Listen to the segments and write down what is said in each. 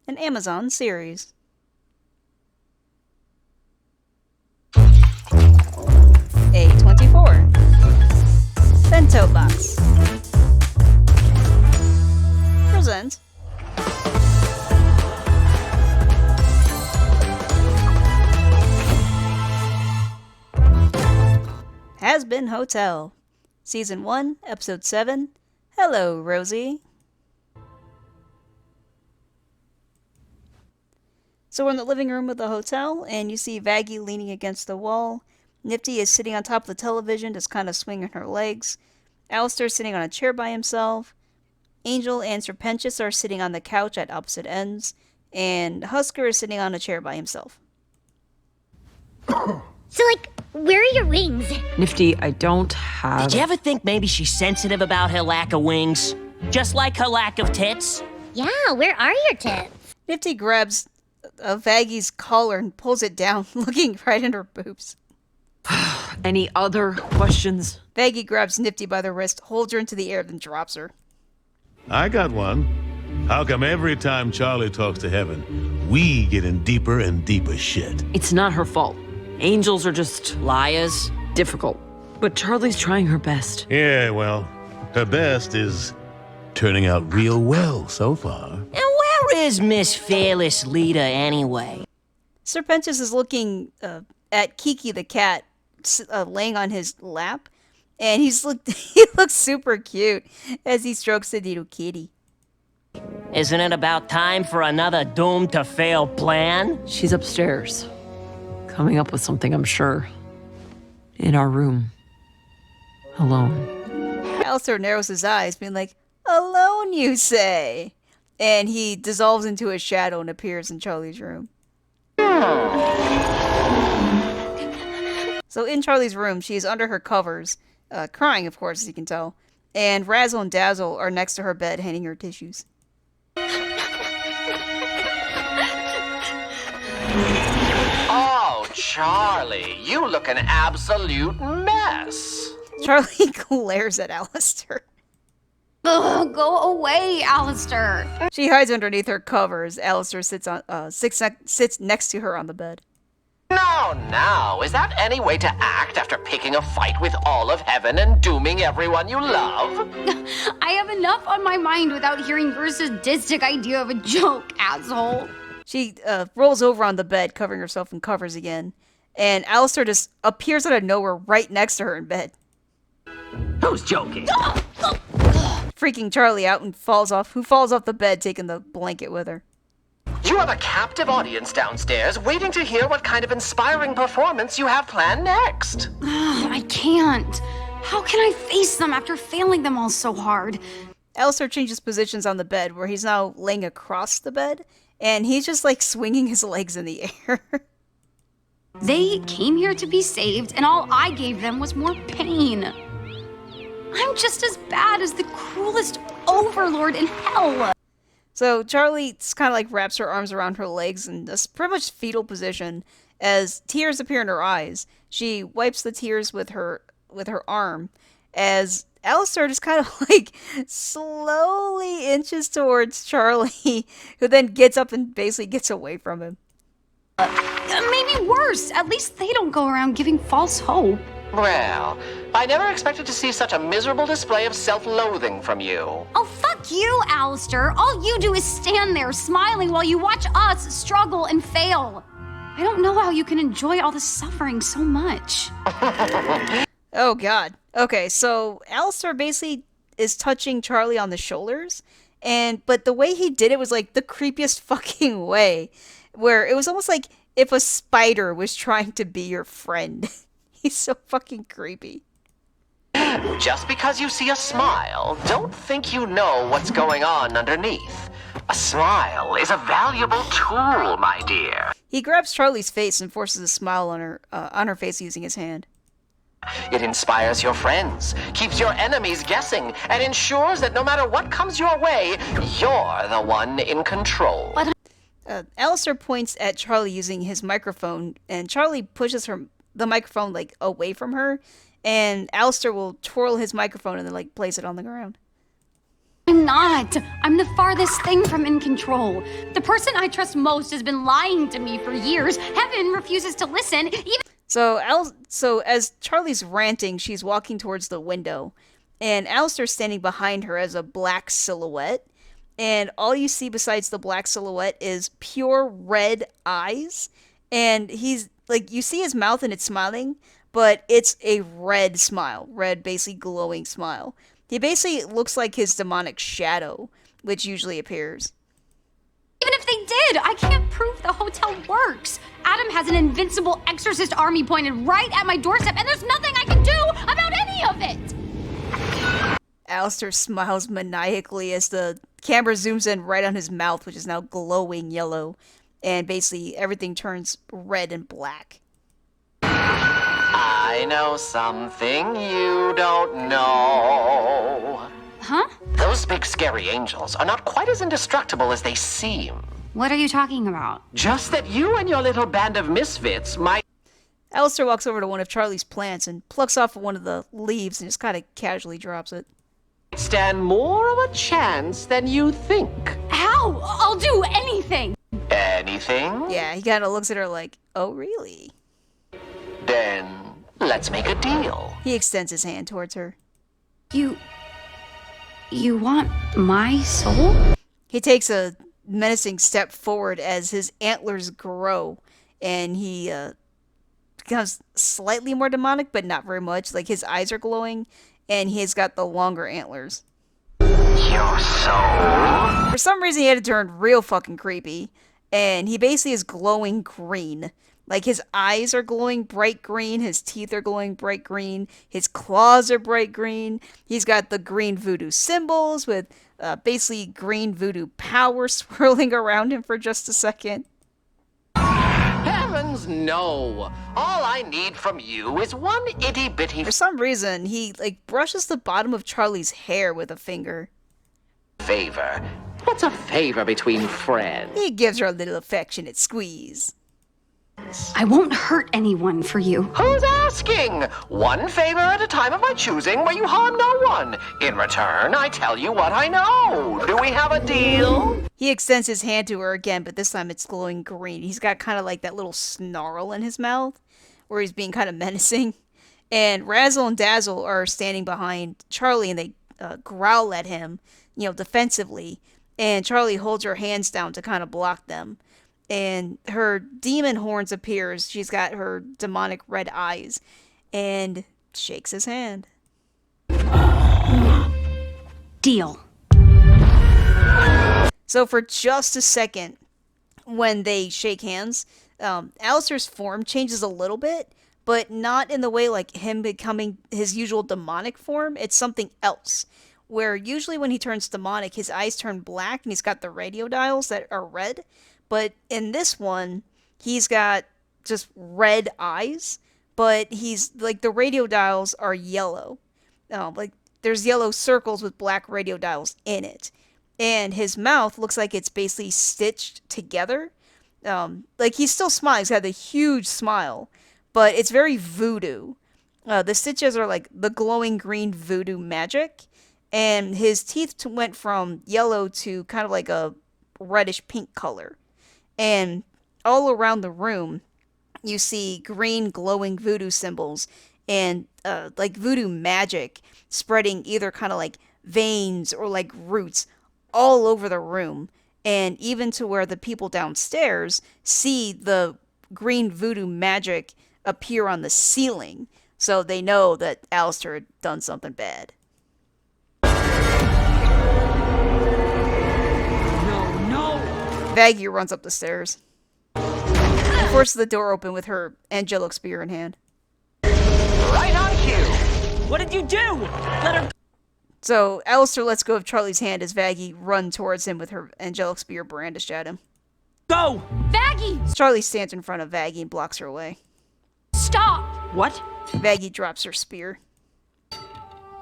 an Amazon series. A24 Bento Box presents Hazbin Hotel, Season 1, Episode 7. Hello, Rosie. So we're in the living room of the hotel, and you see Vaggie leaning against the wall. Nifty is sitting on top of the television, just kind of swinging her legs. Alistair's sitting on a chair by himself. Angel and Serpentius are sitting on the couch at opposite ends. And Husker is sitting on a chair by himself. So, where are your wings? Nifty, I don't have... Did you ever think maybe she's sensitive about her lack of wings? Just like her lack of tits? Yeah, where are your tits? Nifty grabs Vaggie's collar and pulls it down, looking right in her boobs. Any other questions? Vaggie grabs Nifty by the wrist, holds her into the air, then drops her. I got one. How come every time Charlie talks to heaven, we get in deeper and deeper shit? It's not her fault. Angels are just Liars? difficult. But Charlie's trying her best. Yeah, well, her best is turning out real well so far. And where is Miss Fearless Leader anyway? Serpentius is looking at Kiki the cat laying on his lap, and he looks super cute as he strokes the little kitty. Isn't it about time for another doomed to fail plan? She's upstairs. Coming up with something, I'm sure. In our room. Alone. Alistair narrows his eyes, being like, "Alone, you say?" And he dissolves into a shadow and appears in Charlie's room. So in Charlie's room, she is under her covers, crying, of course, as you can tell. And Razzle and Dazzle are next to her bed, handing her tissues. Oh, Charlie, you look an absolute mess. Charlie glares at Alistair. Ugh, go away, Alistair. She hides underneath her covers. Alistair sits next to her on the bed. Now, is that any way to act after picking a fight with all of heaven and dooming everyone you love? I have enough on my mind without hearing your sadistic idea of a joke, asshole. She rolls over on the bed, covering herself in covers again. And Alistair just appears out of nowhere right next to her in bed, Who's joking? freaking Charlie out and falls off the bed, taking the blanket with her. You have a captive audience downstairs waiting to hear what kind of inspiring performance you have planned next. I can't. How can I face them after failing them all so hard? Alistair changes positions on the bed, where he's now laying across the bed, and he's just swinging his legs in the air. They came here to be saved, and all I gave them was more pain. I'm just as bad as the cruelest overlord in hell. So Charlie kind of wraps her arms around her legs in this pretty much fetal position as tears appear in her eyes. She wipes the tears with her arm as Alistair just kind of slowly inches towards Charlie, who then gets up and basically gets away from him. Maybe worse. At least they don't go around giving false hope. Well, I never expected to see such a miserable display of self-loathing from you. Oh, fuck you, Alistair. All you do is stand there smiling while you watch us struggle and fail. I don't know how you can enjoy all the suffering so much. Oh, God. Okay, so Alistair basically is touching Charlie on the shoulders, but the way he did it was the creepiest fucking way, where it was almost like if a spider was trying to be your friend. He's so fucking creepy. Just because you see a smile, don't think you know what's going on underneath. A smile is a valuable tool, my dear. He grabs Charlie's face and forces a smile on her face using his hand. It inspires your friends, keeps your enemies guessing, and ensures that no matter what comes your way, you're the one in control. Alistair points at Charlie using his microphone, and Charlie pushes the microphone away from her, and Alistair will twirl his microphone and then place it on the ground. I'm not. I'm the farthest thing from in control. The person I trust most has been lying to me for years. Heaven refuses to listen, even. So as Charlie's ranting, she's walking towards the window, and Alistair's standing behind her as a black silhouette, and all you see besides the black silhouette is pure red eyes, and he's like, you see his mouth and it's smiling, but it's a red smile, red basically glowing smile. He basically looks like his demonic shadow, which usually appears. Even if they did, I can't prove the hotel works. Adam has an invincible exorcist army pointed right at my doorstep, and there's nothing I can do about any of it. Alistair smiles maniacally as the camera zooms in right on his mouth, which is now glowing yellow, and basically everything turns red and black. I know something you don't know. Huh? Those big scary angels are not quite as indestructible as they seem. What are you talking about? Just that you and your little band of misfits might Alistair walks over to one of Charlie's plants and plucks off one of the leaves and just kind of casually drops it. stand more of a chance than you think. How? I'll do anything. Anything? Yeah, he kind of looks at her like, oh, really? Then let's make a deal. He extends his hand towards her. You want my soul? He takes a menacing step forward as his antlers grow, and he becomes slightly more demonic, but not very much. Like, his eyes are glowing, and he's got the longer antlers. Your soul? For some reason, he had to turn real fucking creepy, and he basically is glowing green. Like, his eyes are glowing bright green, his teeth are glowing bright green, his claws are bright green, he's got the green voodoo symbols with basically green voodoo power swirling around him for just a second. Heavens no! All I need from you is one itty-bitty For some reason, he, like, brushes the bottom of Charlie's hair with a finger. favor. What's a favor between friends? He gives her a little affectionate squeeze. I won't hurt anyone for you. Who's asking? One favor at a time of my choosing where you harm no one. In return, I tell you what I know. Do we have a deal? He extends his hand to her again, but this time it's glowing green. He's got kind of like that little snarl in his mouth, where he's being kind of menacing. And Razzle and Dazzle are standing behind Charlie, and they growl at him, defensively. And Charlie holds her hands down to kind of block them. And her demon horns appears. She's got her demonic red eyes, and shakes his hand. Deal. So for just a second, when they shake hands, Alistair's form changes a little bit, but not in the way like him becoming his usual demonic form. It's something else. Where usually when he turns demonic, his eyes turn black and he's got the radio dials that are red. But in this one, he's got just red eyes, but he's like the radio dials are yellow. Like there's yellow circles with black radio dials in it. And his mouth looks like it's basically stitched together. Like he's still smiling. He's got a huge smile, but it's very voodoo. The stitches are like the glowing green voodoo magic. And his teeth went from yellow to kind of like a reddish pink color. And all around the room, you see green glowing voodoo symbols and like voodoo magic spreading either kind of like veins or like roots all over the room. And even to where the people downstairs see the green voodoo magic appear on the ceiling. So they know that Alistair had done something bad. Vaggie runs up the stairs. She forces the door open with her angelic spear in hand. Right on cue. What did you do? Let her. So Alistair lets go of Charlie's hand as Vaggie runs towards him with her angelic spear brandished at him. Go! Vaggie! Charlie stands in front of Vaggie and blocks her way. Stop! What? Vaggie drops her spear.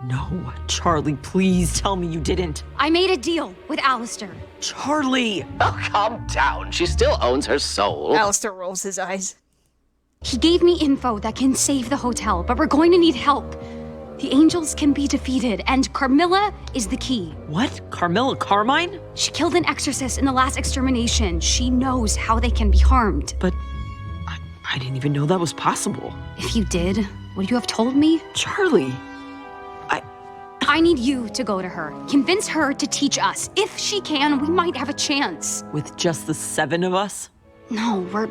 No, Charlie, please tell me you didn't. I made a deal with Alistair. Charlie! Oh, calm down. She still owns her soul. Alistair rolls his eyes. He gave me info that can save the hotel, but we're going to need help. The angels can be defeated, and Carmilla is the key. What? Carmilla Carmine? She killed an exorcist in the last extermination. She knows how they can be harmed. But I didn't even know that was possible. If you did, would you have told me? Charlie. I need you to go to her. Convince her to teach us. If she can, we might have a chance. With just the 7 of us? No, we're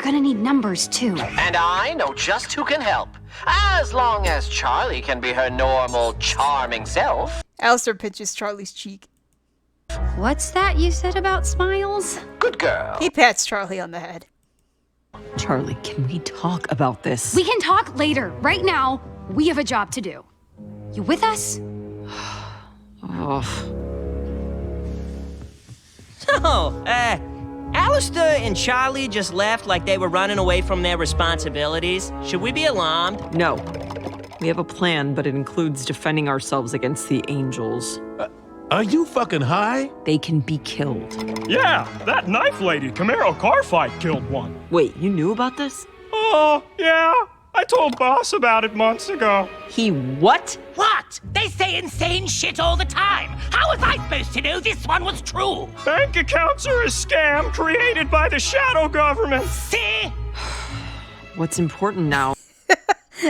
gonna need numbers too. And I know just who can help. As long as Charlie can be her normal, charming self. Alistair pinches Charlie's cheek. What's that you said about smiles? Good girl. He pats Charlie on the head. Charlie, can we talk about this? We can talk later. Right now, we have a job to do. You with us? Oh. So, Alistair and Charlie just left like they were running away from their responsibilities. Should we be alarmed? No. We have a plan, but it includes defending ourselves against the angels. Are you fucking high? They can be killed. Yeah, that knife lady Camaro car fight killed one. Wait, you knew about this? Oh, yeah. I told Boss about it months ago. He what? What? They say insane shit all the time. How was I supposed to know this one was true? Bank accounts are a scam created by the shadow government. See? What's important now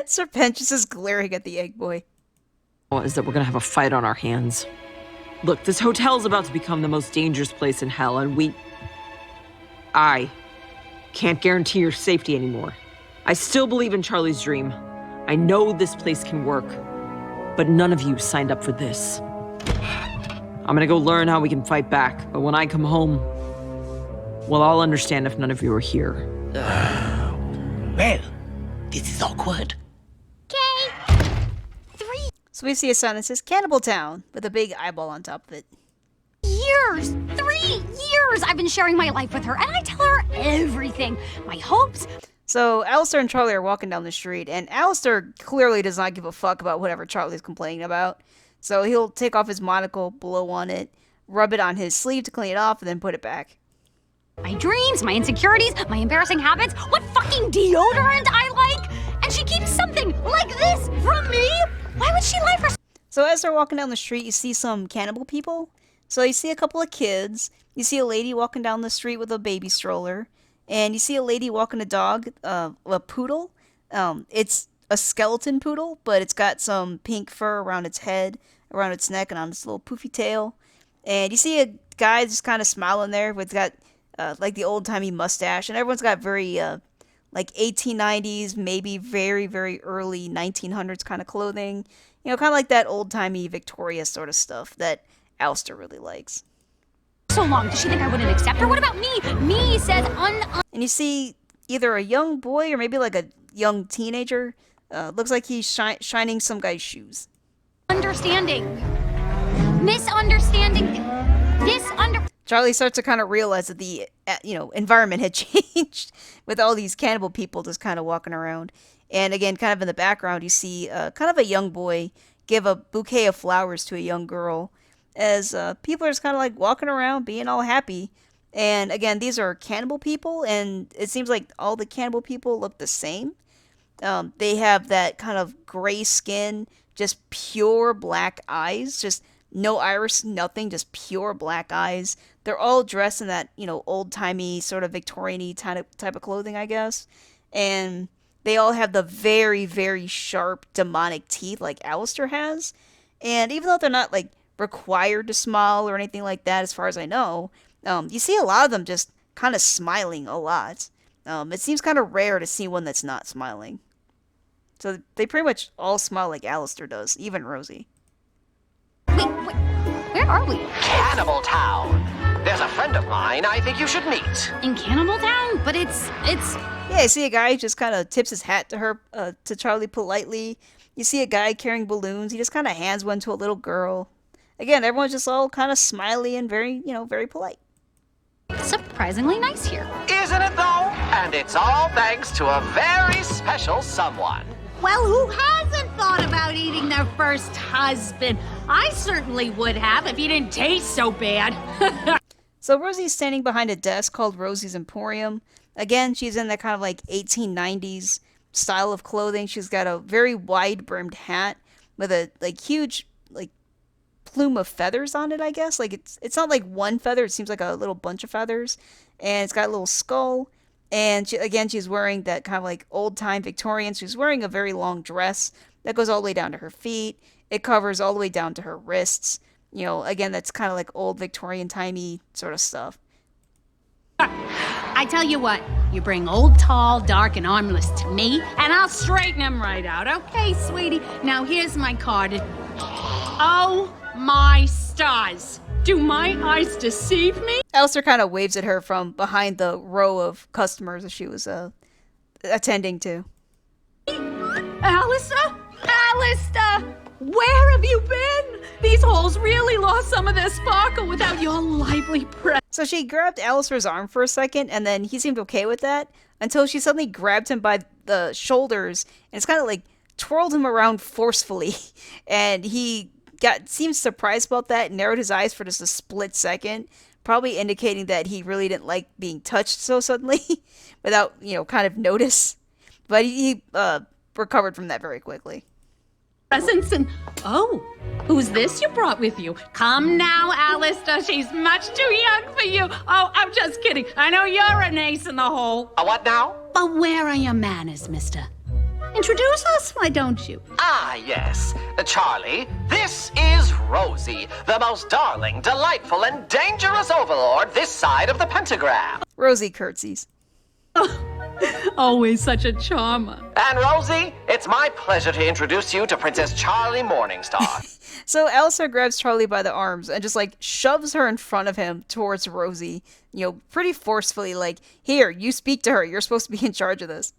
Sir Pentious is glaring at the egg boy. is that we're gonna have a fight on our hands. Look, this hotel's about to become the most dangerous place in hell, and I can't guarantee your safety anymore. I still believe in Charlie's dream. I know this place can work, but none of you signed up for this. I'm gonna go learn how we can fight back, but when I come home, well, I'll understand if none of you are here. Well, this is awkward. So we see a sign that says Cannibal Town with a big eyeball on top of it. Years! 3 years I've been sharing my life with her, and I tell her everything. My hopes. So Alistair and Charlie are walking down the street, and Alistair clearly does not give a fuck about whatever Charlie's complaining about. So he'll take off his monocle, blow on it, rub it on his sleeve to clean it off, and then put it back. My dreams, my insecurities, my embarrassing habits, what fucking deodorant I like! And she keeps something like this from me? Why would she lie for... So as they're walking down the street, you see some cannibal people. So you see a couple of kids, you see a lady walking down the street with a baby stroller, and you see a lady walking a dog, a poodle. It's a skeleton poodle, but it's got some pink fur around its head, around its neck, and on its little poofy tail. And you see a guy just kind of smiling there with got like the old-timey mustache, and everyone's got very like 1890s, maybe very, very early 1900s kind of clothing. You know, kind of like that old-timey Victoria sort of stuff that Alistair really likes. so long? Does she think I wouldn't accept her? What about me? Me says And you see either a young boy or maybe like a young teenager. Looks like he's shining some guy's shoes. understanding. Misunderstanding. Charlie starts to kind of realize that the environment had changed with all these cannibal people just kind of walking around. And again, kind of in the background, you see kind of a young boy give a bouquet of flowers to a young girl as people are just kind of like walking around being all happy. And again, these are cannibal people, and it seems like all the cannibal people look the same. They have that kind of gray skin, just pure black eyes, just no iris, nothing, just pure black eyes. They're all dressed in that, old-timey sort of Victorian-y type of clothing, I guess. And they all have the very, very sharp demonic teeth like Alistair has. And even though they're not, like, required to smile or anything like that, as far as I know, you see a lot of them just kind of smiling a lot. It seems kind of rare to see one that's not smiling. So they pretty much all smile like Alistair does, even Rosie. Wait, where are we? Cannibal Town. There's a friend of mine I think you should meet. In Cannibal Town? But it's... Yeah, you see a guy just kind of tips his hat to Charlie politely. You see a guy carrying balloons. He just kind of hands one to a little girl. Again, everyone's just all kind of smiley and very, very polite. surprisingly nice here. Isn't it though? And it's all thanks to a very special someone. Well, who hasn't thought about eating their first husband? I certainly would have if he didn't taste so bad. So Rosie's standing behind a desk called Rosie's Emporium. Again, she's in that kind of like 1890s style of clothing. She's got a very wide brimmed hat with a like huge like plume of feathers on it, I guess. Like it's not like one feather, it seems like a little bunch of feathers. And it's got a little skull. And she's wearing that kind of like old time Victorian. She's wearing a very long dress that goes all the way down to her feet. It covers all the way down to her wrists. You know, again, that's kind of like old Victorian timey sort of stuff. I tell you what, you bring old, tall, dark, and armless to me, and I'll straighten him right out. Okay, sweetie? Now here's my card. Oh, my stars. Do my eyes deceive me? Alistair kind of waves at her from behind the row of customers that she was attending to. Alistair? Alistair! Where have you been? These halls really lost some of their sparkle without your lively presence. So she grabbed Alistair's arm for a second, and then he seemed okay with that, until she suddenly grabbed him by the shoulders, and it's kind of like twirled him around forcefully, and he seemed surprised about that, narrowed his eyes for just a split second, probably indicating that he really didn't like being touched so suddenly, without, kind of notice. But he recovered from that very quickly. Presents and... Oh, who's this you brought with you? Come now, Alistair. She's much too young for you. Oh, I'm just kidding. I know you're an ace in the hole. A what now? But where are your manners, mister? Introduce us, why don't you? Ah, yes. Charlie, this is Rosie, the most darling, delightful, and dangerous overlord this side of the pentagram. Rosie curtsies. Always such a charmer. And Rosie, it's my pleasure to introduce you to Princess Charlie Morningstar. So Alistair grabs Charlie by the arms and just like shoves her in front of him towards Rosie, pretty forcefully, like, here, you speak to her, you're supposed to be in charge of this.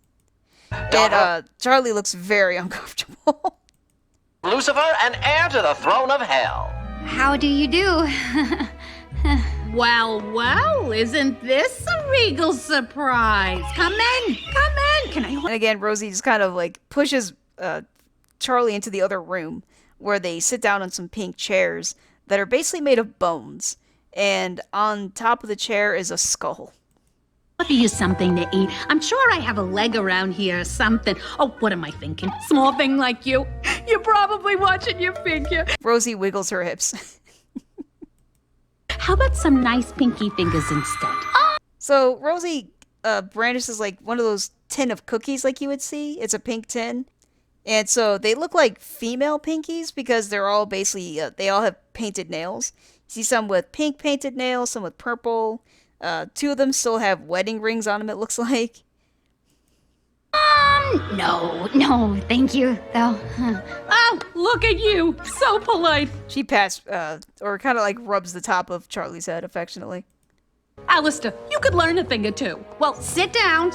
And Charlie looks very uncomfortable. Lucifer and heir to the throne of hell. How do you do? Well, isn't this a regal surprise? Come in. Can I... And again, Rosie just kind of like pushes Charlie into the other room where they sit down on some pink chairs that are basically made of bones. And on top of the chair is a skull. Offer you something to eat. I'm sure I have a leg around here or something. Oh, what am I thinking? Small thing like you. You're probably watching your figure. Rosie wiggles her hips. How about some nice pinky fingers instead? So Rosie brandishes like one of those tin of cookies like you would see. It's a pink tin. And so they look like female pinkies because they're all basically, they all have painted nails. You see some with pink painted nails, some with purple. Two of them still have wedding rings on them, it looks like. No, thank you, though. Oh, look at you. So polite. She pats, or kind of like rubs the top of Charlie's head affectionately. Alistair, you could learn a thing or two. Well, sit down.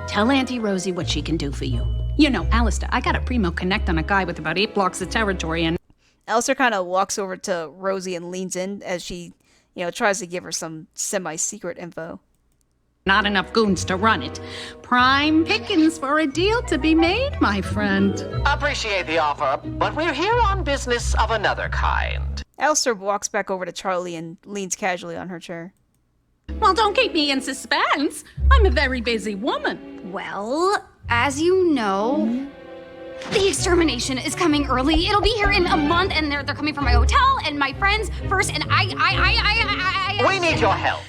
Tell Auntie Rosie what she can do for you. You know, Alistair, I got a primo connect on a guy with about 8 blocks of territory and... Alistair kind of walks over to Rosie and leans in as she, tries to give her some semi-secret info. Not enough goons to run it. Prime pickings for a deal to be made, my friend. Appreciate the offer, but we're here on business of another kind. Alistair walks back over to Charlie and leans casually on her chair. Well, don't keep me in suspense. I'm a very busy woman. Well, as you know, the extermination is coming early. It'll be here in a month, and they're coming from my hotel and my friends first, and I... We need your help.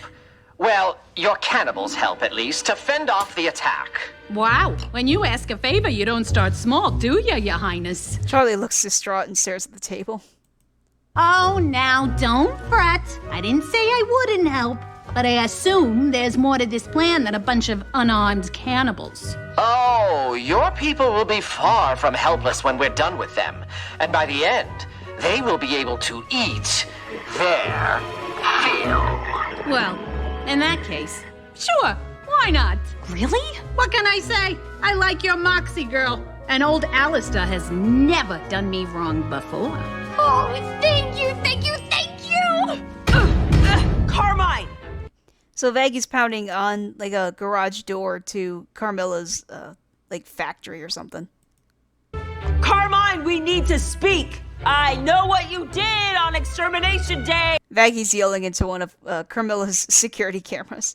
Well, your cannibals' help, at least, to fend off the attack. Wow. When you ask a favor, you don't start small, do you, Your Highness? Charlie looks distraught and stares at the table. Oh, now don't fret. I didn't say I wouldn't help, but I assume there's more to this plan than a bunch of unarmed cannibals. Oh, your people will be far from helpless when we're done with them. And by the end, they will be able to eat their fill. Well, in that case, sure, why not? Really? What can I say? I like your moxie, girl. And old Alistair has never done me wrong before. Oh, thank you! Carmine! So Vaggie's pounding on like a garage door to Carmilla's factory or something. Carmine, we need to speak! I know what you did on Extermination Day! Vaggie's yelling into one of Carmilla's security cameras.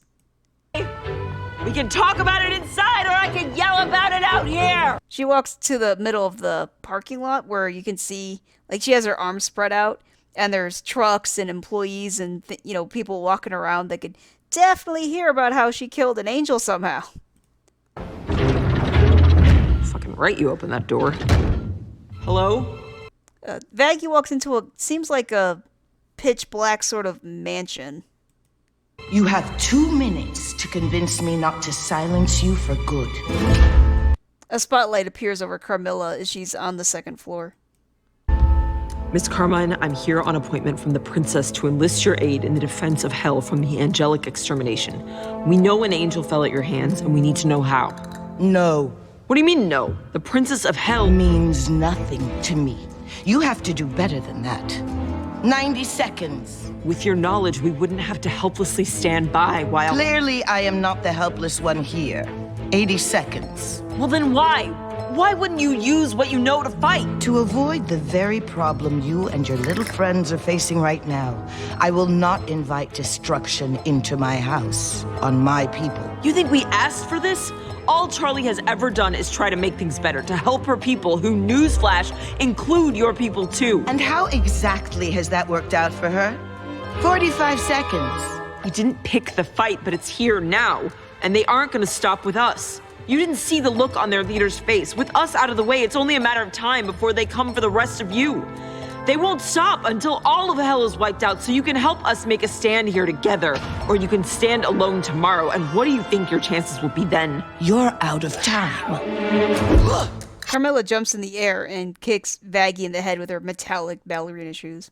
We can talk about it inside, or I can yell about it out here! She walks to the middle of the parking lot where you can see, like, she has her arms spread out, and there's trucks and employees and, people walking around that could definitely hear about how she killed an angel somehow. Fucking right you open that door. Hello? Vaggie walks into seems like a pitch black sort of mansion. You have 2 minutes to convince me not to silence you for good. A spotlight appears over Carmilla as she's on the second floor. Miss Carmine, I'm here on appointment from the princess to enlist your aid in the defense of Hell from the angelic extermination. We know an angel fell at your hands, and we need to know how. No. What do you mean, no? The princess of Hell means nothing to me. You have to do better than that. 90 seconds. With your knowledge, we wouldn't have to helplessly stand by while... Clearly, I am not the helpless one here. 80 seconds. Well, then why? Why wouldn't you use what you know to fight? To avoid the very problem you and your little friends are facing right now, I will not invite destruction into my house, on my people. You think we asked for this? All Charlie has ever done is try to make things better, to help her people, who, newsflash, include your people too. And how exactly has that worked out for her? 45 seconds. You didn't pick the fight, but it's here now, and they aren't gonna stop with us. You didn't see the look on their leader's face. With us out of the way, it's only a matter of time before they come for the rest of you. They won't stop until all of Hell is wiped out, so you can help us make a stand here together. Or you can stand alone tomorrow, and what do you think your chances will be then? You're out of time. Carmilla jumps in the air and kicks Vaggie in the head with her metallic ballerina shoes.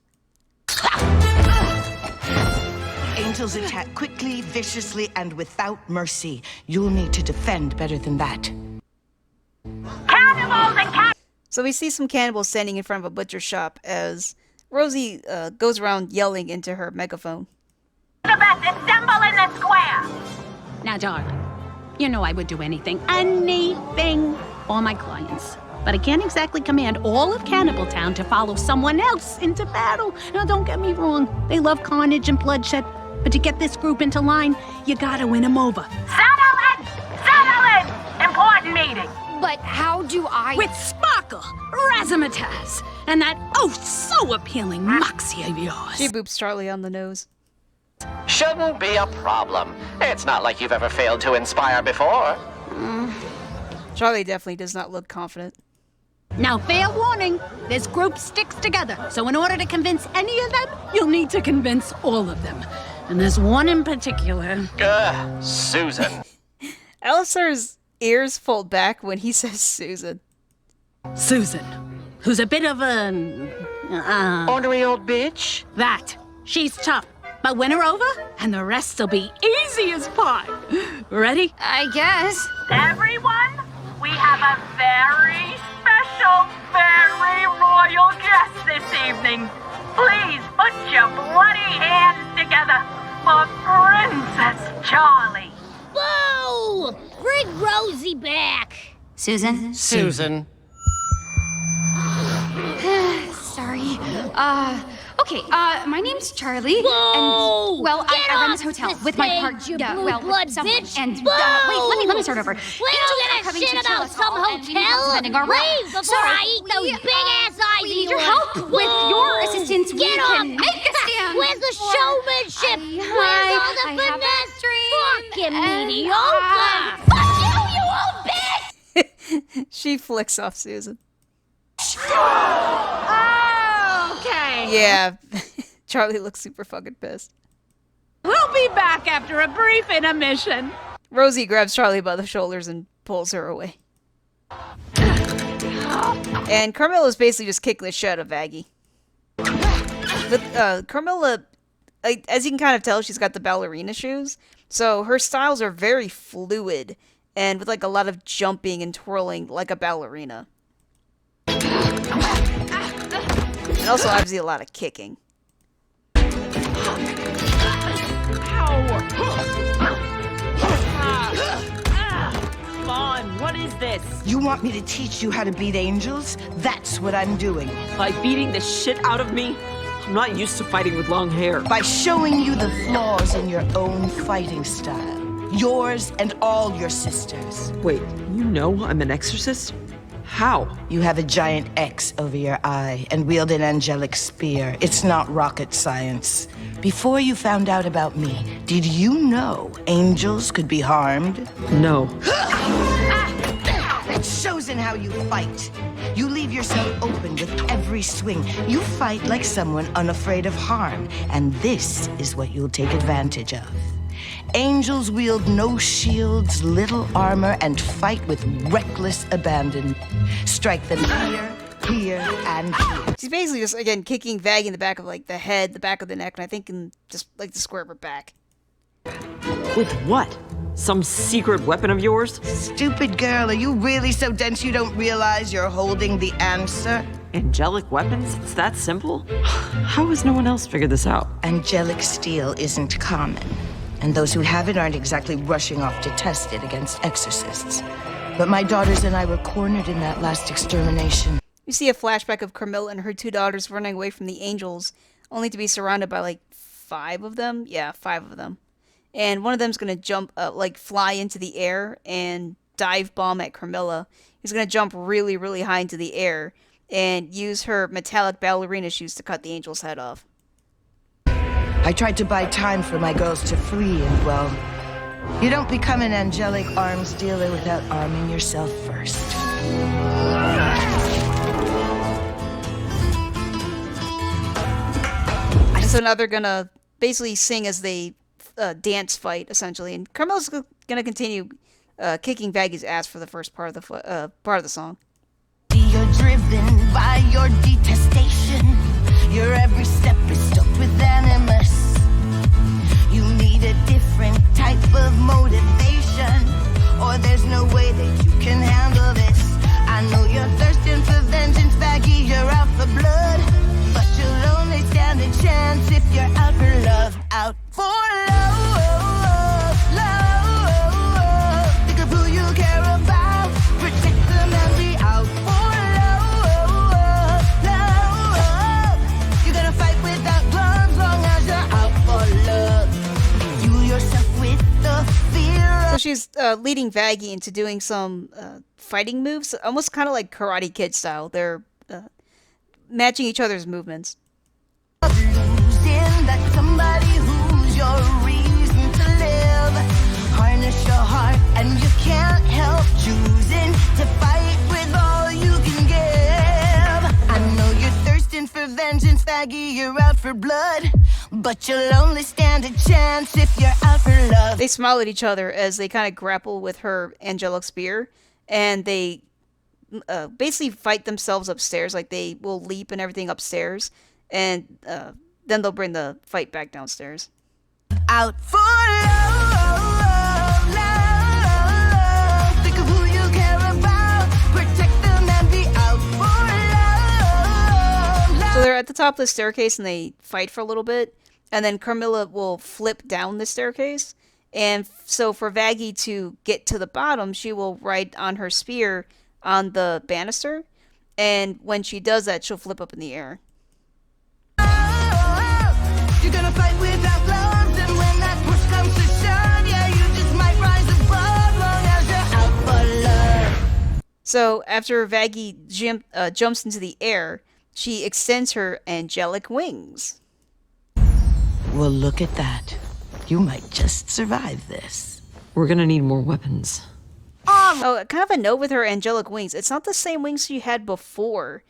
Angels attack quickly, viciously, and without mercy. You'll need to defend better than that. Cannibals and cannibals! So we see some cannibals standing in front of a butcher shop as Rosie goes around yelling into her megaphone. The best, assemble in the square! Now, darling, you know I would do anything for my clients. But I can't exactly command all of Cannibal Town to follow someone else into battle. Now, don't get me wrong. They love carnage and bloodshed. But to get this group into line, you gotta win them over. Settle in! Settle in! Important meeting. But how do I... With Sparkle, Razzmatazz, and that so appealing moxie of yours. She boops Charlie on the nose. Shouldn't be a problem. It's not like you've ever failed to inspire before. Charlie definitely does not look confident. Now, fair warning, this group sticks together. So in order to convince any of them, you'll need to convince all of them. And there's one in particular. Susan. Alistair's ears fold back when he says Susan. Susan, who's a bit of a... Ornery old bitch? That. She's tough. But win her over, and the rest'll be easy as pie. Ready? I guess. Everyone, we have a very special, very royal guest this evening. Please put your bloody hands together for Princess Charlie. Boo! Bring Rosie back. Susan? Susan. Sorry. Okay, my name's Charlie. Whoa! And, well, I Get run this off hotel the with my stage, partner. you Yeah, blue well, blood with someone. bitch. And, Whoa! wait, let me start over. We don't give a coming shit to chill about us some all, and we need help hotel. defending our Leave before So, I eat those big-ass eyes we of need your yours. help. With your assistance, we Get can off. make a stand. Where's the for- showmanship? Where's all the I have a finesse? dream, Fucking and, mediocre. Fuck you old bitch! She flicks off Susan. Okay. Yeah, Charlie looks super fucking pissed. We'll be back after a brief intermission. Rosie grabs Charlie by the shoulders and pulls her away. And Carmilla's basically just kicking the shit out of Vaggie. But Carmilla, as you can kind of tell, she's got the ballerina shoes. So her styles are very fluid and with like a lot of jumping and twirling like a ballerina. And also obviously a lot of kicking. Come on, what is this? You want me to teach you how to beat angels? That's what I'm doing. By beating the shit out of me? I'm not used to fighting with long hair. By showing you the flaws in your own fighting style. Yours and all your sisters. Wait, you know I'm an exorcist? How? You have a giant X over your eye and wield an angelic spear. It's not rocket science. Before you found out about me, did you know angels could be harmed? No. That shows in how you fight. You leave yourself open with every swing. You fight like someone unafraid of harm, and this is what you'll take advantage of. Angels wield no shields, little armor, and fight with reckless abandon. Strike them here, and here. She's basically just, again, kicking Vaggie in the back of, like, the head, the back of the neck, and I think in just, like, the square of her back. With what? Some secret weapon of yours? Stupid girl, are you really so dense you don't realize you're holding the answer? Angelic weapons? It's that simple? How has no one else figured this out? Angelic steel isn't common, and those who have it aren't exactly rushing off to test it against exorcists. But my daughters and I were cornered in that last extermination. You see a flashback of Carmilla and her two daughters running away from the angels, only to be surrounded by, like, 5 of them? Yeah, 5 of them. And one of them's gonna jump, fly into the air and dive bomb at Carmilla. He's gonna jump really, really high into the air and use her metallic ballerina shoes to cut the angel's head off. I tried to buy time for my girls to flee, and well, you don't become an angelic arms dealer without arming yourself first. So now they're gonna basically sing as they dance fight, essentially, and Carmella's gonna continue kicking Vaggie's ass for the first part of the song. You're driven by your detestation. Your every step is stoked with animus. You need a different type of motivation, or there's no way that you can handle this. I know you're thirsting for vengeance, Vaggie, you're out for blood, but you'll only stand a chance if you're out for love. Out for love, love. Think of who you care about, protect them and be out for love, love. You're gonna fight without gloves long as you're out for love. Fuel yourself with the fear. So she's leading Vaggie into doing some fighting moves, almost kind of like Karate Kid style. They're matching each other's movements. Losing that somebody who's your reason to live. Harness your heart and you can't help choosing to fight with all you can give. I know you're thirsting for vengeance, Vaggie, you're out for blood, but you'll only stand a chance if you're out for love. They smile at each other as they kind of grapple with her angelic spear, and they basically fight themselves upstairs. Like, they will leap and everything upstairs, and then they'll bring the fight back downstairs. Out for love, love. Think of who you care about, protect them and be out for love, love. So they're at the top of the staircase and they fight for a little bit, and then Carmilla will flip down the staircase, and so for Vaggie to get to the bottom, she will ride on her spear on the banister, and when she does that, she'll flip up in the air. You're gonna fight without gloves, and when that push comes to shove, yeah, you just might rise above long as you're out for love. So after Vaggie jumps into the air, she extends her angelic wings. Well, look at that. You might just survive this. We're gonna need more weapons. Oh, kind of a note with her angelic wings. It's not the same wings she had before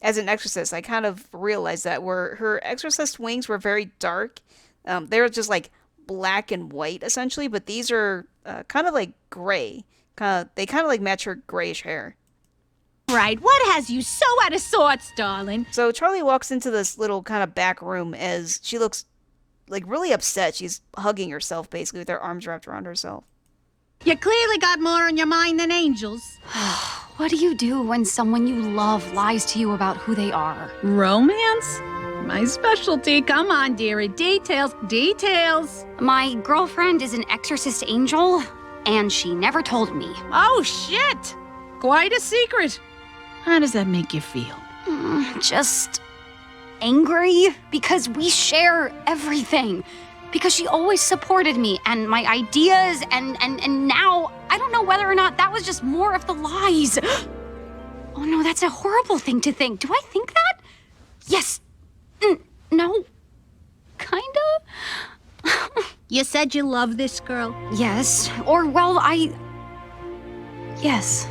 as an exorcist. I kind of realized that, where her exorcist wings were very dark. They were just like black and white essentially, but these are kind of like gray. They kind of like match her grayish hair. Right, what has you so out of sorts, darling? So Charlie walks into this little kind of back room as she looks like really upset. She's hugging herself basically with her arms wrapped around herself. You clearly got more on your mind than angels. What do you do when someone you love lies to you about who they are? Romance? My specialty. Come on, dearie. Details, details. My girlfriend is an exorcist angel, and she never told me. Oh, shit! Quite a secret. How does that make you feel? Just angry, because we share everything. Because she always supported me and my ideas, and now I don't know whether or not that was just more of the lies. Oh no, that's a horrible thing to think. Do I think that? Yes. No. Kinda. You said you love this girl? Yes. Or, well, Yes.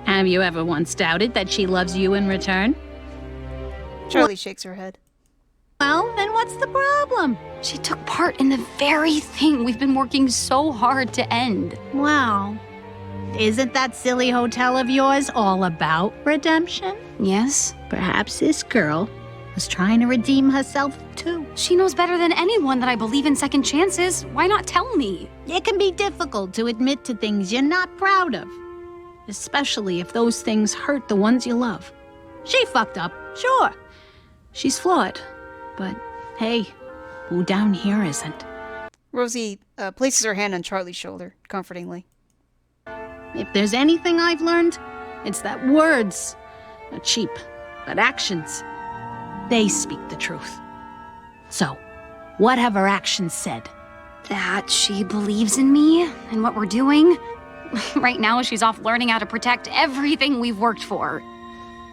Have you ever once doubted that she loves you in return? Charlie shakes her head. Well, then what's the problem? She took part in the very thing we've been working so hard to end. Well, isn't that silly hotel of yours all about redemption? Yes? Perhaps this girl was trying to redeem herself too. She knows better than anyone that I believe in second chances. Why not tell me? It can be difficult to admit to things you're not proud of, especially if those things hurt the ones you love. She fucked up, sure. She's flawed, but hey, who down here isn't? Rosie places her hand on Charlie's shoulder, comfortingly. If there's anything I've learned, it's that words are cheap, but actions, they speak the truth. So, what have her actions said? That she believes in me and what we're doing. Right now, she's off learning how to protect everything we've worked for.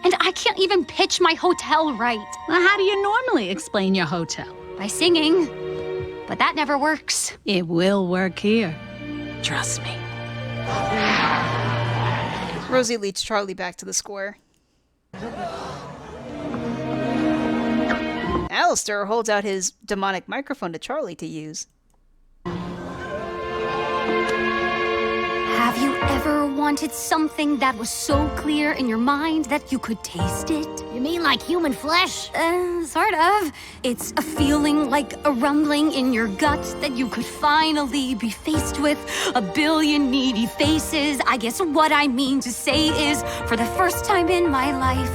And I can't even pitch my hotel right. Well, how do you normally explain your hotel? By singing. But that never works. It will work here. Trust me. Rosie leads Charlie back to the square. Alistair holds out his demonic microphone to Charlie to use. Have you ever wanted something that was so clear in your mind that you could taste it? You mean like human flesh? Sort of. It's a feeling like a rumbling in your gut that you could finally be faced with a billion needy faces. I guess what I mean to say is, for the first time in my life,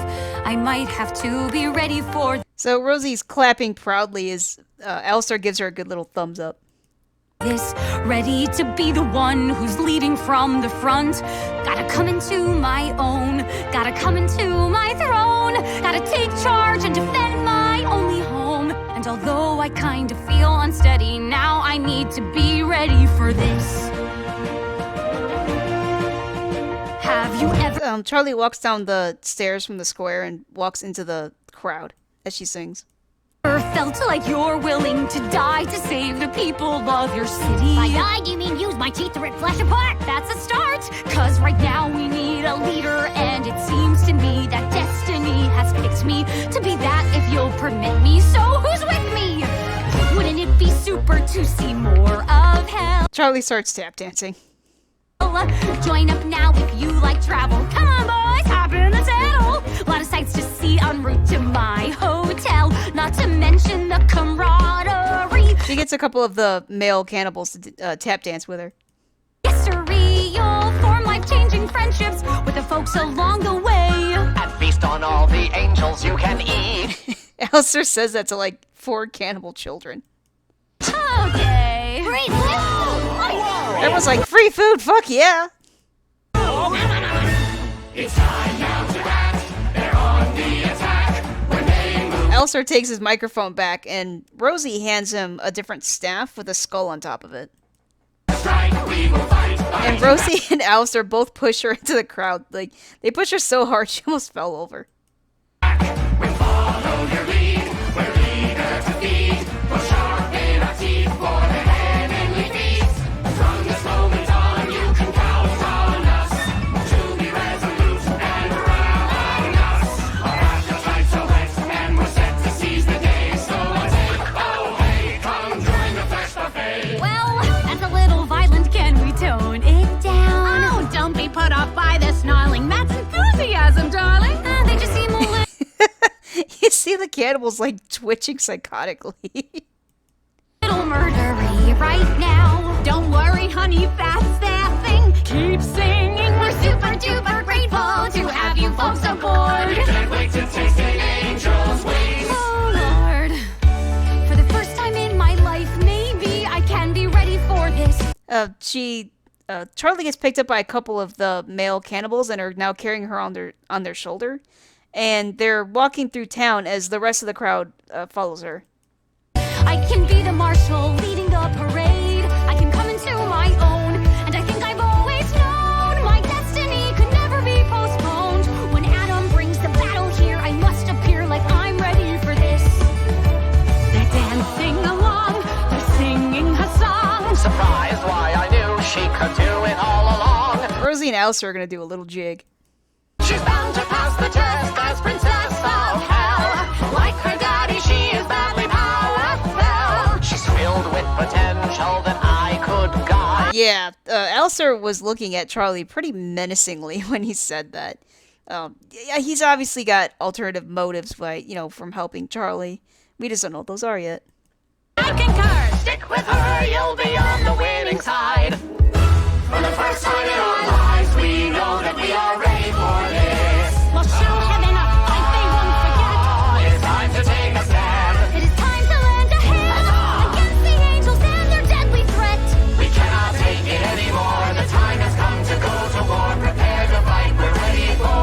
I might have to be ready for... So Rosie's clapping proudly as Alistair gives her a good little thumbs up. This, ready to be the one who's leading from the front. Gotta come into my own, gotta come into my throne. Gotta take charge and defend my only home. And although I kinda feel unsteady now, I need to be ready for this. Have you ever... Charlie walks down the stairs from the square and walks into the crowd as she sings. Felt like you're willing to die to save the people of your city? By die, do you mean use my teeth to rip flesh apart? That's a start, cause right now we need a leader, and it seems to me that destiny has picked me to be that, if you'll permit me. So who's with me? Wouldn't it be super to see more of hell? Charlie starts tap dancing. Join up now if you like travel. Come on, boys, hop in the saddle. A lot of sights to see en route to my hotel, not to mention the camaraderie. She gets a couple of the male cannibals to tap dance with her. History, you'll form life-changing friendships with the folks along the way. And feast on all the angels you can eat. Alistair says that to like 4 cannibal children. Okay. Free food! Everyone's like, free food, fuck yeah! It's time now to act. They're on the attack. When they move. Alistair takes his microphone back, and Rosie hands him a different staff with a skull on top of it. Strike, we will fight. And Rosie and Alistair both push her into the crowd. Like, they push her so hard she almost fell over. We follow your lead. We're eager to feed. We'll sharpen our teeth for the heavenly feast. From this moment on, you can count on us to be resolute and around us. Our appetites are wet and we're set to seize the day. So take, oh hey, come join the flesh buffet. Well, that's a little violent. Can we tone it down? Oh, don't be put off by the snarling. That's enthusiasm, darling. They just seem a little... You see the cannibals, like, twitching psychotically. little murdery right now. Don't worry, honey, that's their thing. Keep singing. We're super duper grateful to have you folks aboard. Can't wait to taste the angel's wings. Oh Lord, for the first time in my life, maybe I can be ready for this. Charlie gets picked up by a couple of the male cannibals and are now carrying her on their shoulder. And they're walking through town as the rest of the crowd follows her. I can be the marshal leading the parade. I can come into my own, and I think I've always known my destiny could never be postponed. When Adam brings the battle here, I must appear like I'm ready for this. They're dancing along, they're singing her song. Surprised why I knew she could do it all along. Rosie and Alistair are gonna do a little jig. She's bound to pass the test as princess of hell. Like her daddy, she is badly powerful. She's filled with potential that I could guide. Yeah, Alistair was looking at Charlie pretty menacingly when he said that. Yeah, he's obviously got alternative motives, by, from helping Charlie. We just don't know what those are yet. I concur. Stick with her, you'll be on the winning side. For the first time in our lives, we know that we are ready for this. We'll show heaven up like they won't forget. It's time to take a stand. It is time to lend a hand against the angels and their deadly threat. We cannot take it anymore. The time has come to go to war. Prepare to fight. We're ready for this.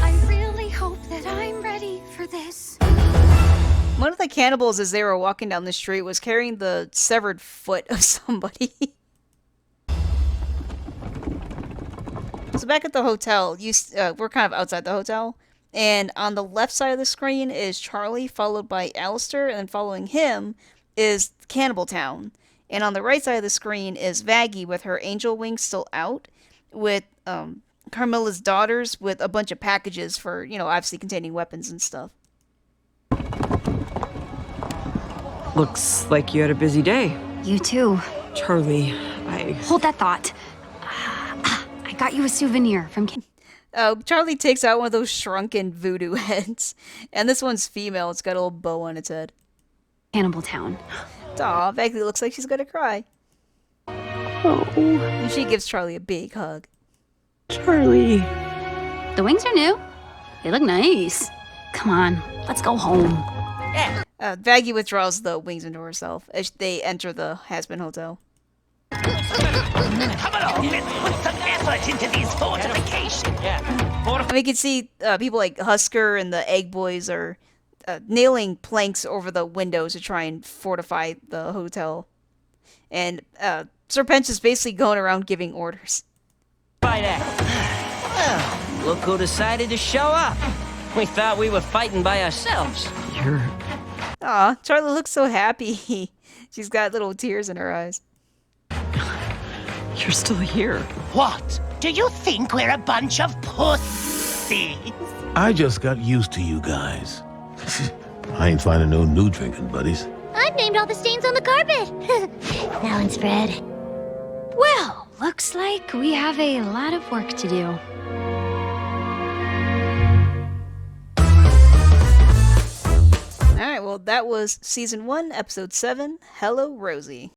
I really hope that I'm ready for this. One of the cannibals, as they were walking down the street, was carrying the severed foot of somebody. So back at the hotel, we're kind of outside the hotel, and on the left side of the screen is Charlie, followed by Alistair, and then following him is Cannibal Town. And on the right side of the screen is Vaggie with her angel wings still out, with Carmilla's daughters with a bunch of packages for, obviously containing weapons and stuff. Looks like you had a busy day. You too. Charlie, Hold that thought. I got you a souvenir from Charlie takes out one of those shrunken voodoo heads. And this one's female. It's got a little bow on its head. Cannibal Town. Aw, Vaggie looks like she's gonna cry. Oh, And she gives Charlie a big hug. Charlie. The wings are new. They look nice. Come on, let's go home. Vaggie withdraws the wings into herself as they enter the Hazbin Hotel. Come along, let's put some effort into these fortifications. And we can see people like Husker and the Egg Boys are nailing planks over the windows to try and fortify the hotel. And Sir Pench is basically going around giving orders. By that. Well, look who decided to show up. We thought we were fighting by ourselves. You're... Aw, Charlie looks so happy. She's got little tears in her eyes. You're still here. What? Do you think we're a bunch of pussies? I just got used to you guys. I ain't finding no new drinking buddies. I've named all the stains on the carpet. Now and spread. Well, looks like we have a lot of work to do. Alright, well, that was Season 1, Episode 7, Hello, Rosie.